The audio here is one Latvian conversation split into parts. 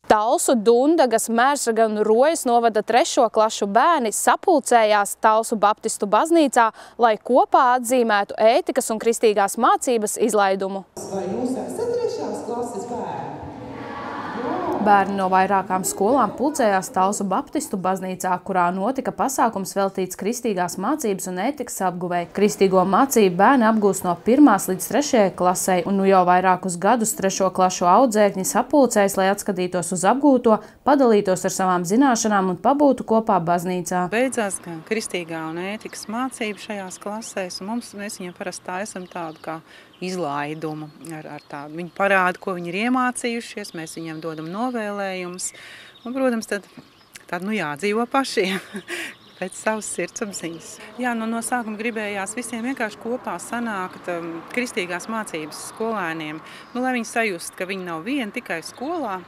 Talsu, Dundagas, Mērsraga un Rojas novada 3. klašu bērni sapulcējās Talsu Baptistu baznīcā, lai kopā atzīmētu ētikas un kristīgās mācības izlaidumu. Vai jūs esat 3. klases bērni? Bērni no vairākām skolām pulcējās Talsu Baptistu baznīcā, kurā notika pasākums veltīts kristīgās mācības un ētikas apguvei. Kristīgo mācību bērni apgūst no 1. līdz 3. klasei, un nu jau vairākus gadus 3. klašu audzēkņi sapulcējas, lai atskatītos uz apgūto, padalītos ar savām zināšanām un pabūtu kopā baznīcā. Beidzās gan kristīgā un ētikas mācība šajās klasēs, un mēs viņiem parasti tā esam tādu kā izlaidumu ar tādu. Viņi parāda, ko viņi ir iemācījušies, mēs viņiem dodam novēlējumus, un, protams, tad jādzīvo pašiem pēc savas sirdsapziņas. Jā, no sākuma gribējās visiem vienkārši kopā sanākt kristīgās mācības skolēniem, lai viņi sajust, ka viņi nav vieni tikai skolā,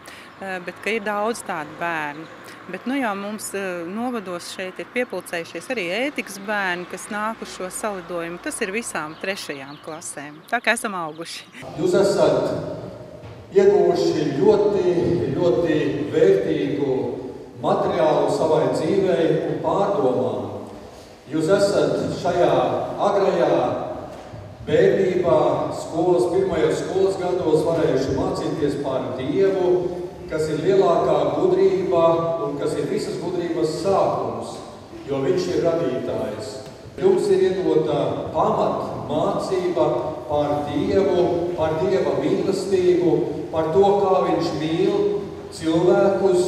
bet ka ir daudz tādu bērnu. Bet jau mums novados šeit ir piepulcējušies arī ētikas bērni, kas nāk uz šo salidojumu. Tas ir visām 3. klasēm. Tā kā esam auguši. Jūs esat ieguvuši ļoti vērtīgu materiālu savai dzīvei un pārdomām. Jūs esat šajā agrajā bērnībā, pirmajos skolas gados varējuši mācīties par Dievu, kas ir lielākā gudrība un kas ir visas gudrības sākums, jo viņš ir radītājs. Jums ir iedota pamatmācība par Dievu, par Dieva mīlestību, par to, kā viņš mīl cilvēkus,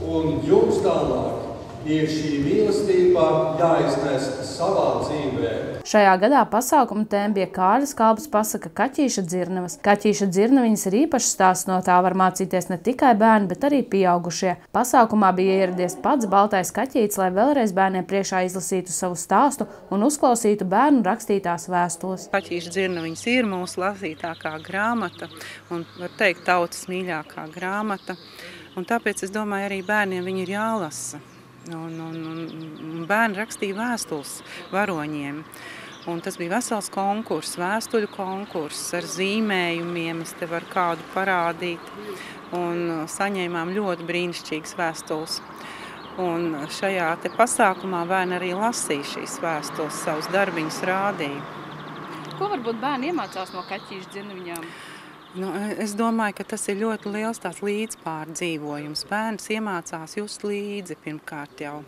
un jums tālāk ir šī mīlestība jāiznes savā dzīvē. Šajā gadā pasākuma tēma bija Kārlis Kalbas pasaka Kaķīša dzirnavas. Kaķīša dzirnaviņas ir īpašs stāsts, no tā var mācīties ne tikai bērni, bet arī pieaugušie. Pasākumā bija ieradies pats baltais kaķītis, lai vēlreiz bērniem priekšā izlasītu savu stāstu un uzklausītu bērnu rakstītās vēstules. Kaķīša dzirnaviņas ir mūsu lasītākā grāmata un, var teikt, tautas mīļākā grāmata. Un tāpēc es domāju, arī bērniem viņi ir jālasa. Un bērni rakstīja vēstules varoņiem. Un tas bija vesels konkurss, vēstuļu konkurss ar zīmējumiem. Es te varu kādu parādīt. Un saņēmām ļoti brīnišķīgas vēstules. Un šajā te pasākumā bērni arī lasīja šīs vēstules, savus darbiņus rādīja. Ko varbūt bērni iemācās no Kaķīša dzirnaviņām? Es domāju, ka tas ir ļoti liels tāds līdzpārdzīvojums. Bērns iemācās just līdzi pirmkārt jau.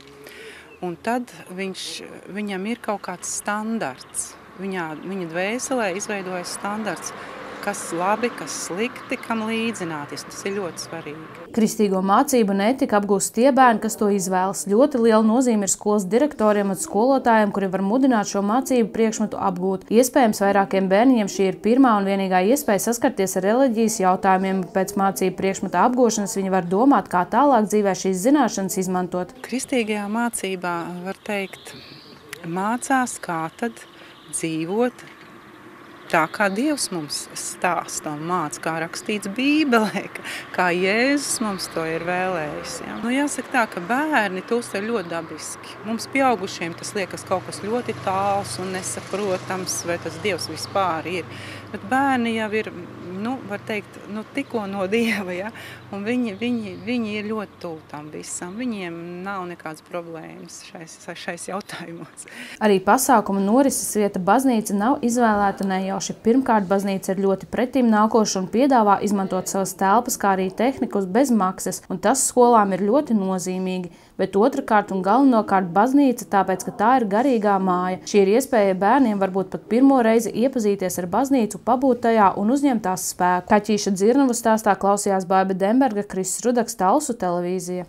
Un tad viņam ir kaut kāds standarts. Viņa dvēselē izveidojas standarts, kas labi, kas slikti, kam līdzināties. Tas ir ļoti svarīgi. Kristīgo mācību un ētiku apgūst tie bērni, kas to izvēlas. Ļoti liela nozīme ir skolas direktoriem un skolotājiem, kuri var mudināt šo mācību priekšmetu apgūt. Iespējams, vairākiem bērniem šī ir pirmā un vienīgā iespēja saskarties ar reliģijas jautājumiem. Pēc mācību priekšmeta apgūšanas viņi var domāt, kā tālāk dzīvē šīs zināšanas izmantot. Kristīgajā mācībā, var teikt, mācās, kā tad dzīvot tā, kā Dievs mums stāsta un māca, kā rakstīts Bībelē, kā Jēzus mums to ir vēlējis. Ja? Jāsaka tā, ka bērni to uztver ļoti dabiski. Mums pieaugušiem tas liekas kaut kas ļoti tāls un nesaprotams, vai tas Dievs vispār ir. Bet bērni jau ir, var teikt, tikko no Dieva, ja? Un viņi ir ļoti tuvu tam visam. Viņiem nav nekādas problēmas šais jautājumos. Arī pasākuma norises vieta baznīca nav izvēlēta nejauši. Pirmkārt, baznīca ir ļoti pretim nākoša un piedāvā izmantot savas telpas, kā arī tehnikus bez maksas, un tas skolām ir ļoti nozīmīgi. Bet otrkārt un galvenokārt baznīca, tāpēc, ka tā ir garīgā māja. Šī ir iespēja bērniem varbūt pat pirmo reizi iepazīties ar baznīcu, pabūt tajā un uzņemt tās spēku. Kaķīša dzirnavu stāstā klausījās Baiba Demberga, Kriss Rudaks, Talsu televīzija.